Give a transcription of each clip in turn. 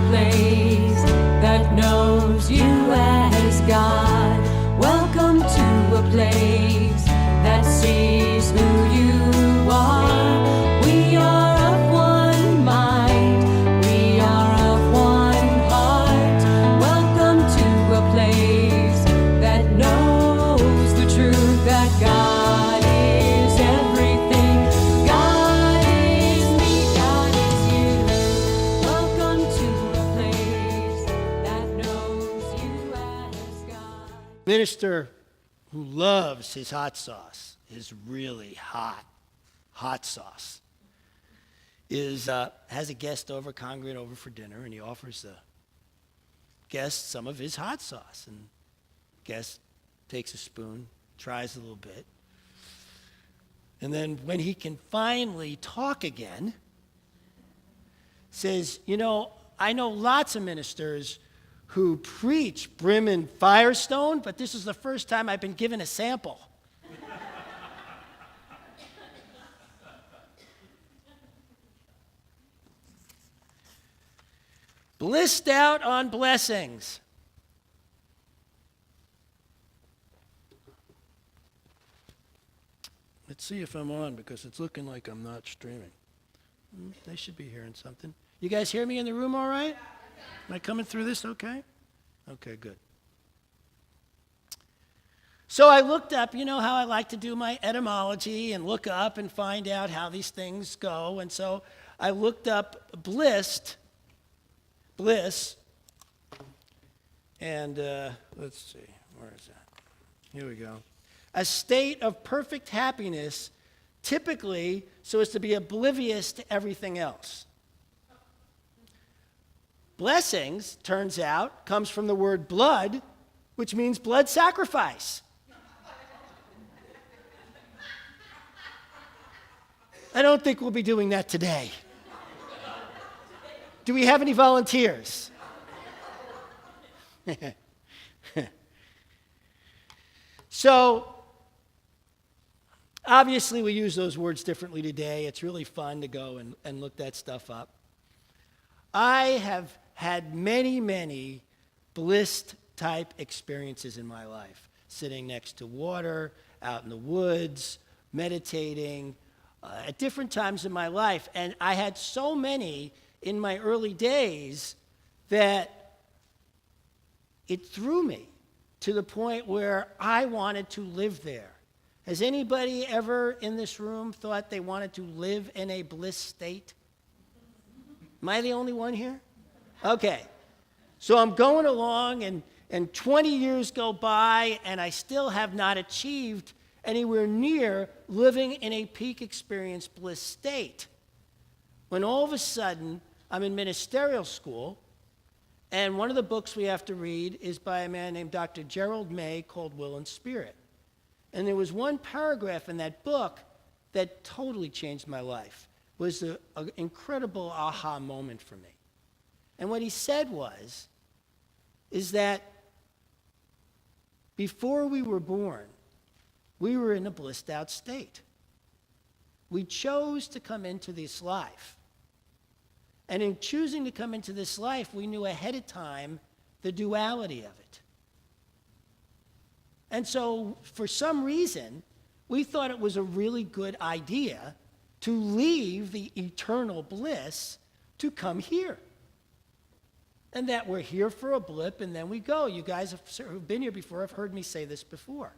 a place that knows you as God. Welcome to a place that sees who you are. We are of one mind, we are of one heart. Welcome to a place that knows the truth that God is everything. God is me, God is you. Welcome to a place that knows you as God. Minister who loves his hot sauce, his really hot sauce, has a guest over, congregant over for dinner, and he offers the guest some of his hot sauce. And guest takes a spoon, tries a little bit, and then when he can finally talk again, says, I know lots of ministers who preach brim and firestone, but this is the first time I've been given a sample. Blissed out on blessings. Let's see if I'm on, because it's looking like I'm not streaming. They should be hearing something. You guys hear me in the room all right? Am I coming through this okay? Okay, good. So I looked up, how I like to do my etymology and look up and find out how these things go. And so I looked up bliss, and let's see, where is that? Here we go. A state of perfect happiness, typically so as to be oblivious to everything else. Blessings, turns out, comes from the word blood, which means blood sacrifice. I don't think we'll be doing that today. Do we have any volunteers? So, obviously we use those words differently today. It's really fun to go and look that stuff up. I have had many blissed type experiences in my life. Sitting next to water, out in the woods, meditating, at different times in my life. And I had so many in my early days that it threw me to the point where I wanted to live there. Has anybody ever in this room thought they wanted to live in a bliss state? Am I the only one here? Okay. So I'm going along, and 20 years go by, and I still have not achieved anywhere near living in a peak experience bliss state. When all of a sudden, I'm in ministerial school, and one of the books we have to read is by a man named Dr. Gerald May called Will and Spirit. And there was one paragraph in that book that totally changed my life. It was an incredible aha moment for me. And what he said is that before we were born, we were in a blissed out state. We chose to come into this life. And in choosing to come into this life, we knew ahead of time the duality of it. And so, for some reason, we thought it was a really good idea to leave the eternal bliss to come here. And that we're here for a blip and then we go. You guys who've been here before have heard me say this before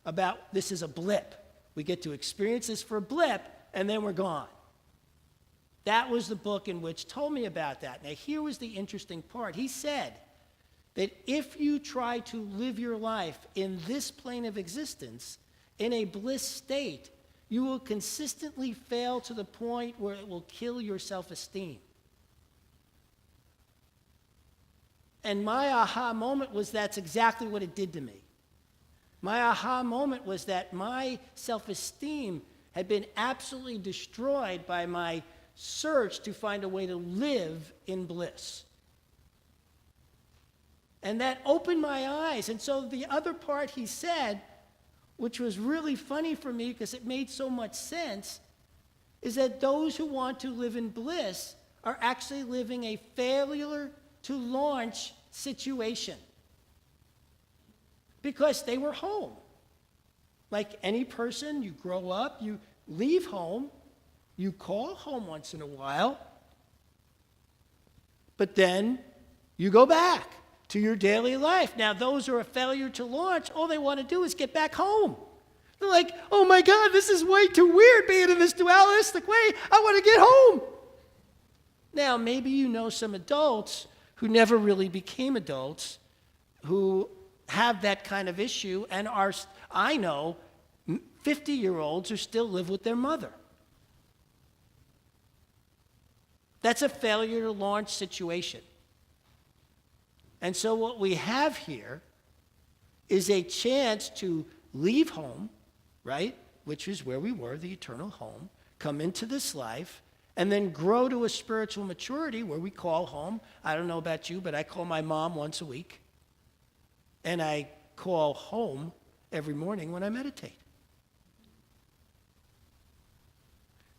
about this is a blip. We get to experience this for a blip and then we're gone. That was the book in which told me about that. Now here was the interesting part. He said that if you try to live your life in this plane of existence, in a bliss state, you will consistently fail to the point where it will kill your self-esteem. And my aha moment was that's exactly what it did to me. My aha moment was that my self-esteem had been absolutely destroyed by my search to find a way to live in bliss. And that opened my eyes. And so the other part he said, which was really funny for me because it made so much sense, is that those who want to live in bliss are actually living a failure to launch situation because they were home. Like any person, you grow up, you leave home, you call home once in a while, but then you go back to your daily life. Now, those who are a failure to launch, all they want to do is get back home. They're like, oh my God, this is way too weird being in this dualistic way. I want to get home. Now, maybe you know some adults who never really became adults who have that kind of issue and are, I know, 50-year-olds who still live with their mother. That's a failure to launch situation. And so what we have here is a chance to leave home, right, which is where we were, the eternal home, come into this life, and then grow to a spiritual maturity where we call home. I don't know about you, but I call my mom once a week, and I call home every morning when I meditate.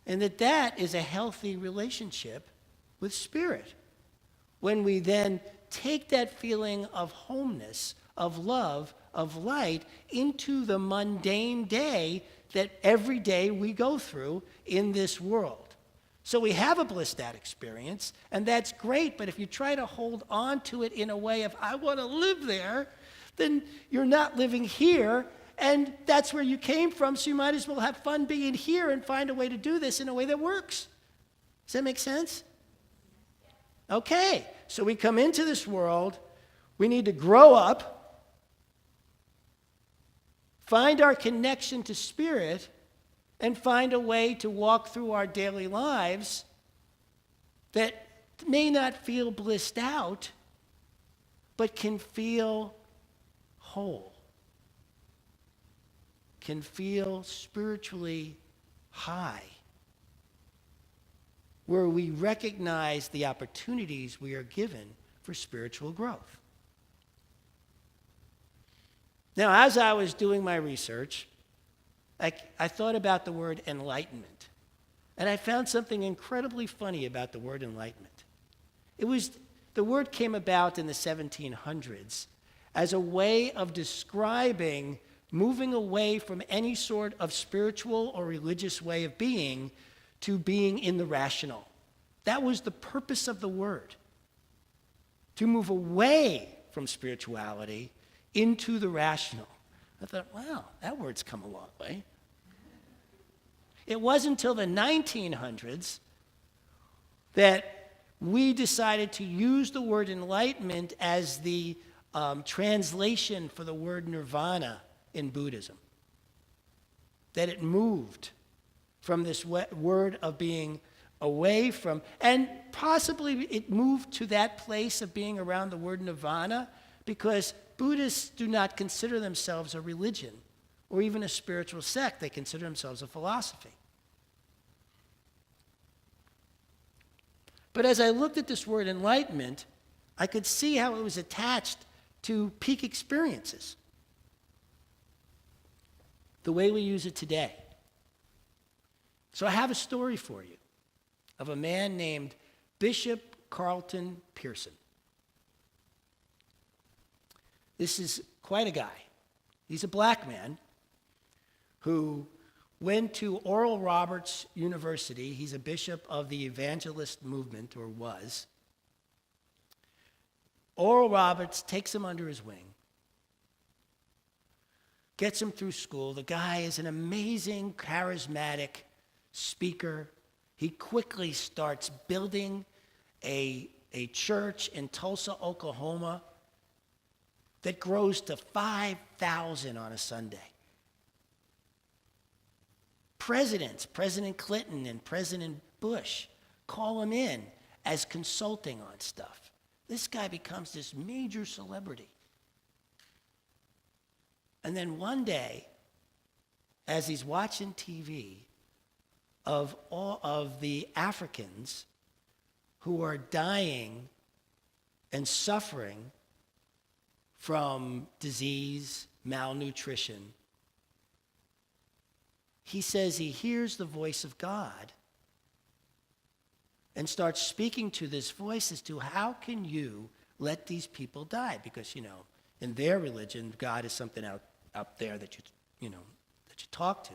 And that is a healthy relationship with spirit. When we then take that feeling of homeness, of love, of light into the mundane day that every day we go through in this world. So we have a blissed out experience, and that's great, but if you try to hold on to it in a way of, I want to live there, then you're not living here, and that's where you came from, so you might as well have fun being here and find a way to do this in a way that works. Does that make sense? Okay, so we come into this world, we need to grow up, find our connection to spirit, and find a way to walk through our daily lives that may not feel blissed out, but can feel whole, can feel spiritually high, where we recognize the opportunities we are given for spiritual growth. Now, as I was doing my research, I thought about the word enlightenment, and I found something incredibly funny about the word enlightenment. The word came about in the 1700s as a way of describing moving away from any sort of spiritual or religious way of being to being in the rational. That was the purpose of the word, to move away from spirituality into the rational. I thought, wow, that word's come a long way. It wasn't until the 1900s that we decided to use the word enlightenment as the translation for the word nirvana in Buddhism. That it moved from this word of being away from, and possibly it moved to that place of being around the word nirvana because Buddhists do not consider themselves a religion or even a spiritual sect. They consider themselves a philosophy. But as I looked at this word enlightenment, I could see how it was attached to peak experiences, the way we use it today. So I have a story for you of a man named Bishop Carlton Pearson. This is quite a guy. He's a black man who went to Oral Roberts University. He's a bishop of the evangelist movement, or was. Oral Roberts takes him under his wing, gets him through school. The guy is an amazing, charismatic speaker. He quickly starts building a church in Tulsa, Oklahoma that grows to 5,000 on a Sunday. President Clinton and President Bush call him in as consulting on stuff. This guy becomes this major celebrity. And then one day, as he's watching TV, of all of the Africans who are dying and suffering from disease, malnutrition, he says he hears the voice of God and starts speaking to this voice as to how can you let these people die? Because, in their religion, God is something out there that you talk to.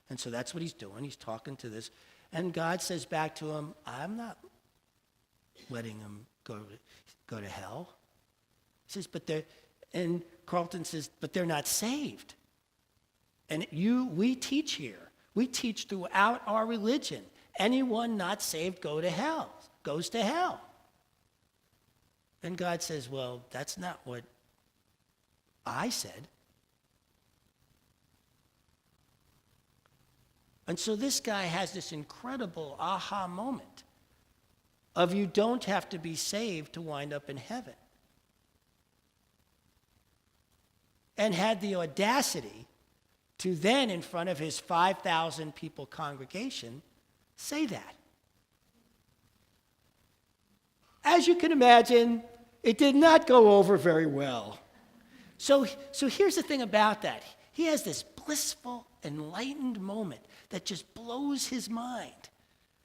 And so that's what he's doing. He's talking to this. And God says back to him, I'm not letting them go to hell. He says, and Carlton says, but they're not saved. And we teach here. We teach throughout our religion. Anyone not saved goes to hell. And God says, well, that's not what I said. And so this guy has this incredible aha moment of you don't have to be saved to wind up in heaven. And had the audacity to then, in front of his 5,000 people congregation, say that. As you can imagine, it did not go over very well. So here's the thing about that. He has this blissful, enlightened moment that just blows his mind.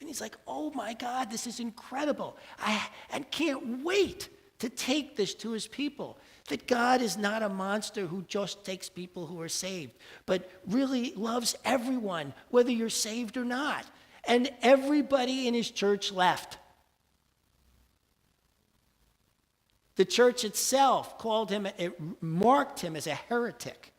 And he's like, oh my God, this is incredible. I can't wait to take this to his people. That God is not a monster who just takes people who are saved, but really loves everyone, whether you're saved or not. And everybody in his church left. The church itself marked him as a heretic.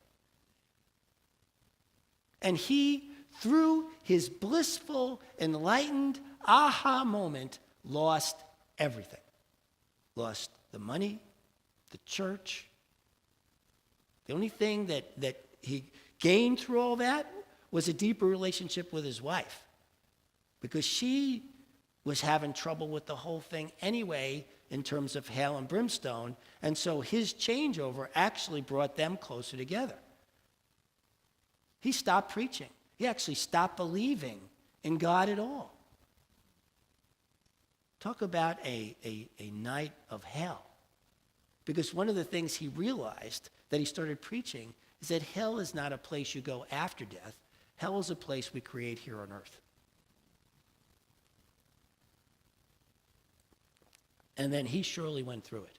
And he, through his blissful, enlightened aha moment, lost everything. Lost the money, the church. The only thing that he gained through all that was a deeper relationship with his wife, because she was having trouble with the whole thing anyway in terms of hell and brimstone, and so his changeover actually brought them closer together. He stopped preaching. He actually stopped believing in God at all. Talk about a night of hell. Because one of the things he realized that he started preaching is that hell is not a place you go after death. Hell is a place we create here on earth. And then he surely went through it.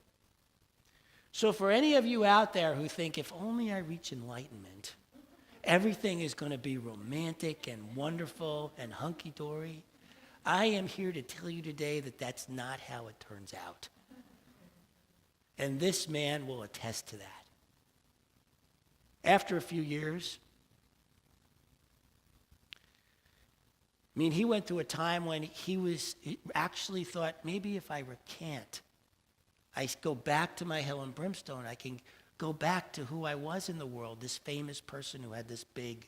So for any of you out there who think, if only I reach enlightenment, everything is going to be romantic and wonderful and hunky-dory, I am here to tell you today that that's not how it turns out. And this man will attest to that. After a few years, he went through a time when he actually thought, maybe if I recant, I go back to my hell and brimstone, I can go back to who I was in the world, this famous person who had this big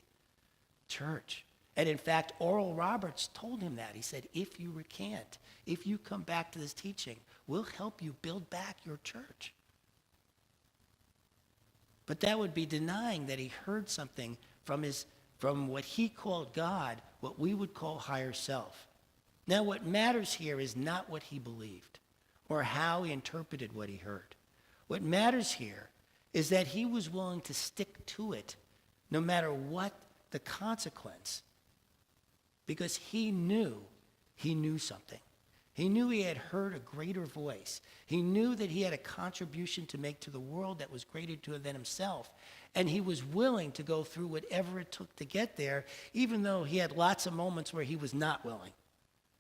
church. And in fact, Oral Roberts told him that. He said, if you recant, if you come back to this teaching, we'll help you build back your church. But that would be denying that he heard something from what he called God, what we would call higher self. Now, what matters here is not what he believed or how he interpreted what he heard. What matters here is that he was willing to stick to it no matter what the consequence, because he knew something. He knew he had heard a greater voice. He knew that he had a contribution to make to the world that was greater to than himself. And he was willing to go through whatever it took to get there, even though he had lots of moments where he was not willing.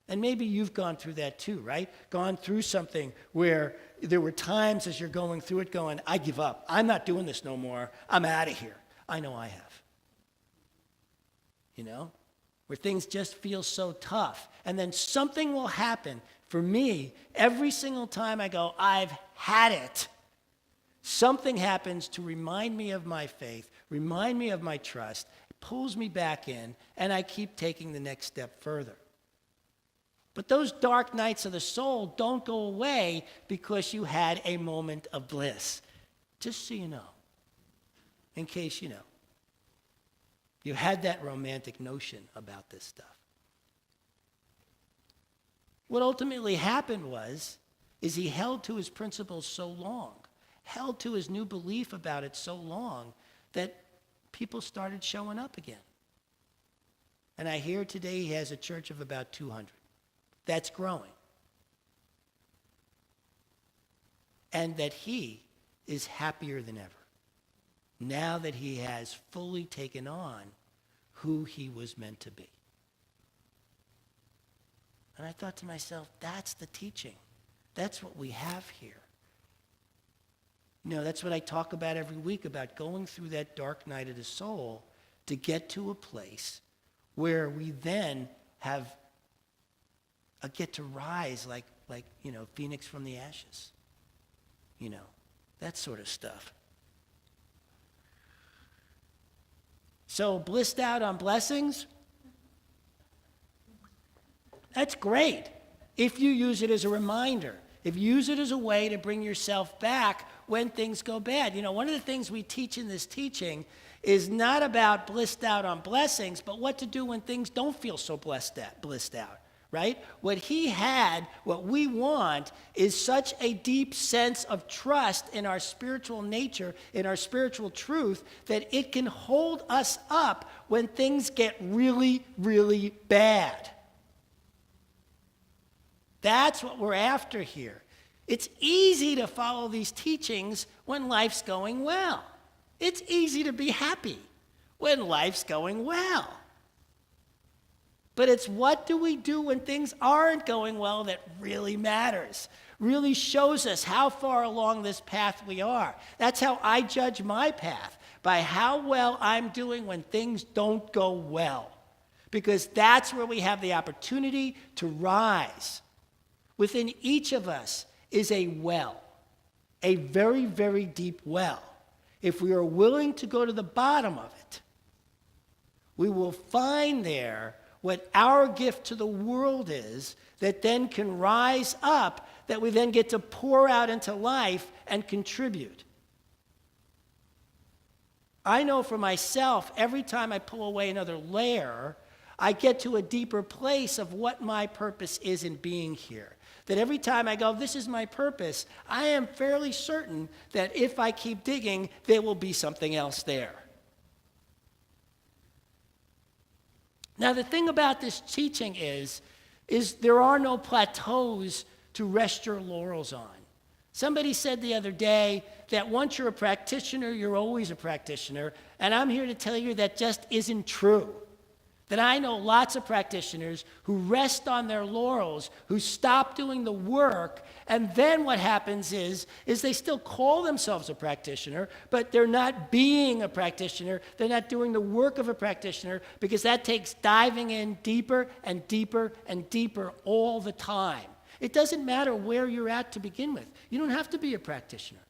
And maybe you've gone through that too, right? Gone through something where there were times as you're going through it going, I give up. I'm not doing this no more. I'm out of here. I know I have. Where things just feel so tough. And then something will happen. For me, every single time I go, I've had it, something happens to remind me of my faith, remind me of my trust, it pulls me back in, and I keep taking the next step further. But those dark nights of the soul don't go away because you had a moment of bliss. Just so you know, in case you know. You had that romantic notion about this stuff. What ultimately happened is he held to his principles so long, held to his new belief about it so long, that people started showing up again. And I hear today he has a church of about 200. That's growing. and that he is happier than ever, now that he has fully taken on who he was meant to be. And I thought to myself, that's the teaching. That's what we have here. That's what I talk about every week, about going through that dark night of the soul to get to a place where we then get to rise like Phoenix from the ashes. That sort of stuff. So, blissed out on blessings, that's great if you use it as a reminder. If you use it as a way to bring yourself back when things go bad. One of the things we teach in this teaching is not about blissed out on blessings, but what to do when things don't feel so blissed out, right? What we want is such a deep sense of trust in our spiritual nature, in our spiritual truth, that it can hold us up when things get really, really bad. That's what we're after here. It's easy to follow these teachings when life's going well. It's easy to be happy when life's going well. But it's what do we do when things aren't going well that really matters, really shows us how far along this path we are. That's how I judge my path, by how well I'm doing when things don't go well. Because that's where we have the opportunity to rise. Within each of us is a well, a very, very deep well. If we are willing to go to the bottom of it, we will find there what our gift to the world is that then can rise up, that we then get to pour out into life and contribute. I know for myself, every time I pull away another layer, I get to a deeper place of what my purpose is in being here. That every time I go, this is my purpose, I am fairly certain that if I keep digging, there will be something else there. Now, the thing about this teaching is there are no plateaus to rest your laurels on. Somebody said the other day that once you're a practitioner, you're always a practitioner, and I'm here to tell you that just isn't true. That I know lots of practitioners who rest on their laurels, who stop doing the work, and then what happens is they still call themselves a practitioner, but they're not being a practitioner, they're not doing the work of a practitioner, because that takes diving in deeper and deeper and deeper all the time. It doesn't matter where you're at to begin with. You don't have to be a practitioner.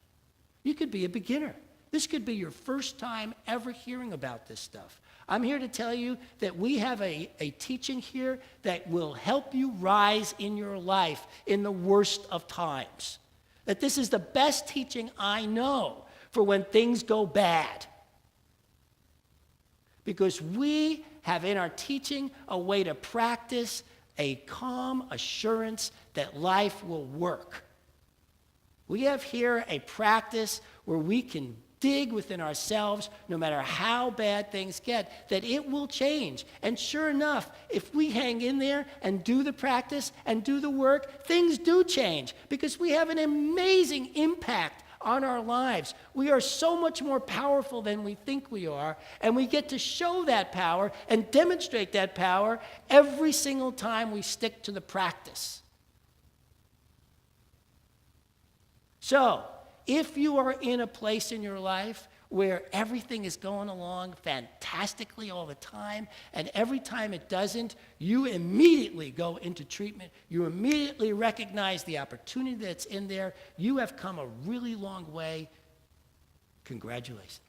You could be a beginner. This could be your first time ever hearing about this stuff. I'm here to tell you that we have a teaching here that will help you rise in your life in the worst of times. That this is the best teaching I know for when things go bad. Because we have in our teaching a way to practice a calm assurance that life will work. We have here a practice where we can dig within ourselves, no matter how bad things get, that it will change. And sure enough, if we hang in there and do the practice and do the work, things do change because we have an amazing impact on our lives. We are so much more powerful than we think we are, and we get to show that power and demonstrate that power every single time we stick to the practice. So, if you are in a place in your life where everything is going along fantastically all the time, and every time it doesn't, you immediately go into treatment, you immediately recognize the opportunity that's in there, you have come a really long way, congratulations.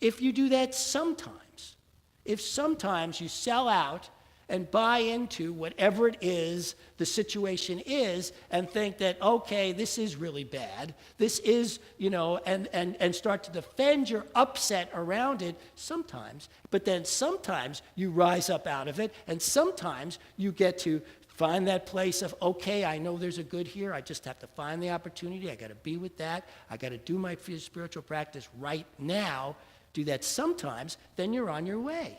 If you do that sometimes, if sometimes you sell out and buy into whatever it is the situation is and think that, okay, this is really bad, this is, and start to defend your upset around it sometimes, but then sometimes you rise up out of it, and sometimes you get to find that place of, okay, I know there's a good here, I just have to find the opportunity, I got to be with that, I got to do my spiritual practice right now, do that sometimes, then you're on your way.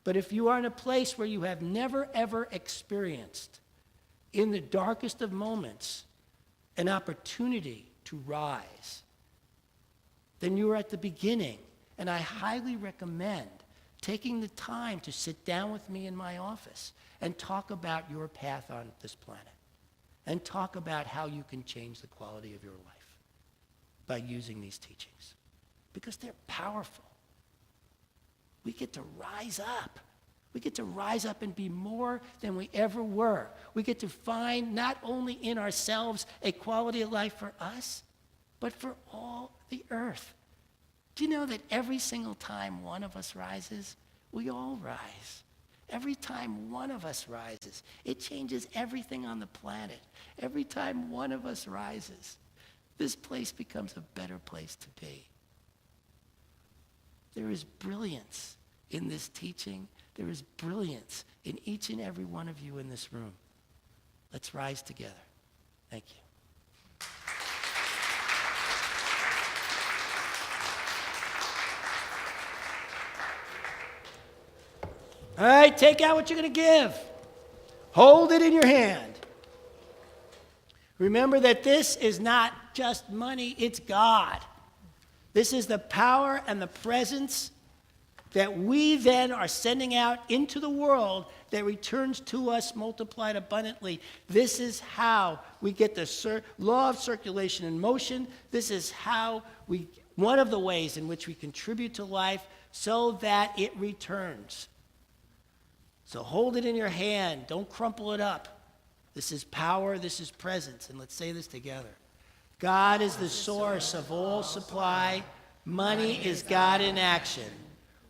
But if you are in a place where you have never, ever experienced in the darkest of moments, an opportunity to rise, then you are at the beginning. And I highly recommend taking the time to sit down with me in my office and talk about your path on this planet and talk about how you can change the quality of your life by using these teachings, because they're powerful. We get to rise up. We get to rise up and be more than we ever were. We get to find not only in ourselves a quality of life for us, but for all the earth. Do you know that every single time one of us rises, we all rise? Every time one of us rises, it changes everything on the planet. Every time one of us rises, this place becomes a better place to be. There is brilliance in this teaching. There is brilliance in each and every one of you in this room. Let's rise together. Thank you. All right, take out what you're going to give. Hold it in your hand. Remember that this is not just money, it's God. This is the power and the presence that we then are sending out into the world that returns to us multiplied abundantly. This is how we get the law of circulation in motion. This is how one of the ways in which we contribute to life so that it returns. So hold it in your hand. Don't crumple it up. This is power. This is presence. And let's say this together. God is the source of all supply. Money is God in action.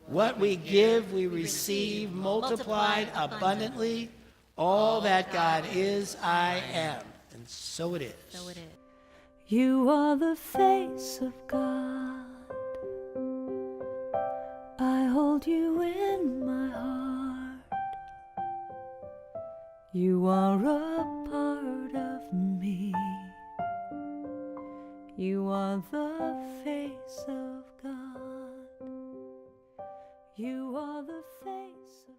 What we give, we receive, multiplied abundantly. All that God is, I am. And so it is. So it is. You are the face of God. I hold you in my heart. You are a part of me. You are the face of God. You are the face of